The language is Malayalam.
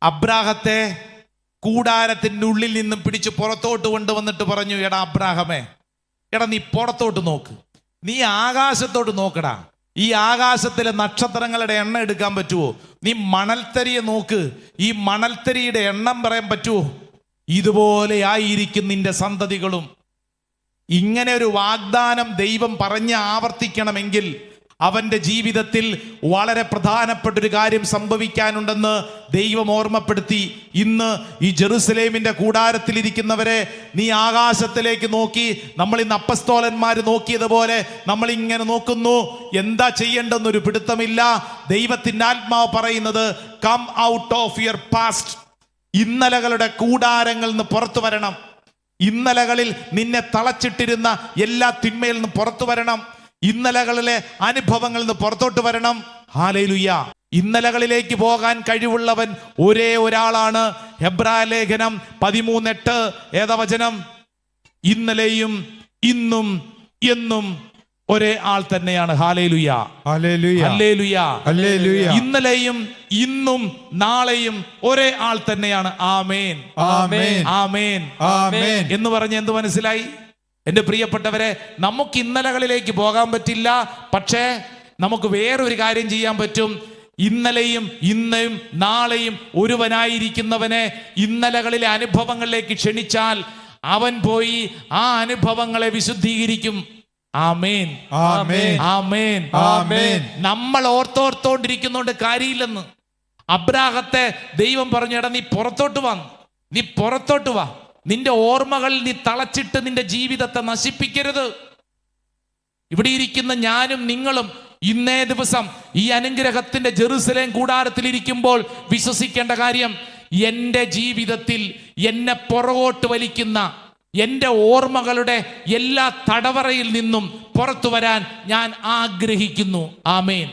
അബ്രാഹത്തെ കൂടാരത്തിൻ്റെ ഉള്ളിൽ നിന്നും പിടിച്ച് പുറത്തോട്ട് കൊണ്ടുവന്നിട്ട് പറഞ്ഞു, എടാ അബ്രാഹമേ, എടാ നീ പുറത്തോട്ട് നോക്ക്, നീ ആകാശത്തോട്ട് നോക്കടാ. ഈ ആകാശത്തിലെ നക്ഷത്രങ്ങളുടെ എണ്ണം എടുക്കാൻ പറ്റുമോ? നീ മണൽത്തരിയെ നോക്ക്, ഈ മണൽത്തരിയുടെ എണ്ണം പറയാൻ പറ്റുമോ? ഇതുപോലെ ആയിരിക്കും നിന്റെ സന്തതികളും. ഇങ്ങനെ ഒരു വാഗ്ദാനം ദൈവം പറഞ്ഞ് ആവർത്തിക്കണമെങ്കിൽ അവന്റെ ജീവിതത്തിൽ വളരെ പ്രധാനപ്പെട്ടൊരു കാര്യം സംഭവിക്കാനുണ്ടെന്ന് ദൈവം ഓർമ്മപ്പെടുത്തി. ഇന്ന് ഈ ജെറുസലേമിന്റെ കൂടാരത്തിലിരിക്കുന്നവരെ, നീ ആകാശത്തിലേക്ക് നോക്കി. നമ്മൾ ഇന്ന് അപ്പസ്തോലന്മാർ നോക്കിയതുപോലെ നമ്മൾ ഇങ്ങനെ നോക്കുന്നു. എന്താ ചെയ്യേണ്ടെന്നൊരു പിടുത്തമില്ല. ദൈവത്തിന്റെ ആത്മാവ് പറയുന്നത്, come out of your past. ഇന്നലകളുടെ കൂടാരങ്ങളിൽ നിന്ന് പുറത്തു വരണം. ഇന്നലകളിൽ നിന്നെ തളച്ചിട്ടിരുന്ന എല്ലാ തിന്മയിൽ നിന്ന് പുറത്തു വരണം. ഇന്നലകളിലെ അനുഭവങ്ങളിൽ നിന്ന് പുറത്തോട്ട് വരണം. ഹല്ലേലൂയ. ഇന്നലകളിലേക്ക് പോകാൻ കഴിവുള്ളവൻ ഒരേ ഒരാളാണ്. ഹെബ്രായ ലേഖനം 13:8 ഏതാ വചനം? ഇന്നലെയും ഇന്നും എന്നും ഒരേ ആൾ തന്നെയാണ്. Hallelujah, hallelujah, hallelujah, hallelujah. ഇന്നലെയും ഇന്നും നാളെയും ഒരേ ആൾ തന്നെയാണ്. ആമേൻ, ആമേൻ, ആമേൻ, ആമേൻ എന്ന് പറഞ്ഞ് എന്ത് മനസ്സിലായി? എൻ്റെ പ്രിയപ്പെട്ടവരെ, നമുക്ക് ഇന്നലകളിലേക്ക് പോകാൻ പറ്റില്ല, പക്ഷേ നമുക്ക് വേറൊരു കാര്യം ചെയ്യാൻ പറ്റും. ഇന്നലെയും ഇന്നും നാളെയും ഒരുവനായിരിക്കുന്നവനെ ഇന്നലകളിലെ അനുഭവങ്ങളിലേക്ക് ക്ഷണിച്ചാൽ അവൻ പോയി ആ അനുഭവങ്ങളെ വിശുദ്ധീകരിക്കും. ആമേൻ, ആമേൻ, ആമേൻ, ആമേൻ. നമ്മൾ ഓർത്തോർത്തോണ്ടിരിക്കുന്നോണ്ട് കാര്യമില്ലെന്ന്. അബ്രാഹത്തെ ദൈവം പറഞ്ഞു, എടാ നീ പുറത്തോട്ട് വാ, നീ പുറത്തോട്ട് വാ. നിന്റെ ഓർമ്മകൾ നീ തളച്ചിട്ട് നിന്റെ ജീവിതത്തെ നശിപ്പിക്കരുത്. ഇവിടെ ഇരിക്കുന്ന ഞാനും നിങ്ങളും ഇന്നേ ദിവസം ഈ അനുഗ്രഹത്തിന്റെ ജെറുസലേം കൂടാരത്തിൽ ഇരിക്കുമ്പോൾ വിശ്വസിക്കേണ്ട കാര്യം, എൻ്റെ ജീവിതത്തിൽ എന്നെ പുറകോട്ട് വലിക്കുന്ന എൻ്റെ ഓർമ്മകളുടെ എല്ലാ തടവറയിൽ നിന്നും പുറത്തു വരാൻ ഞാൻ ആഗ്രഹിക്കുന്നു. ആമേൻ.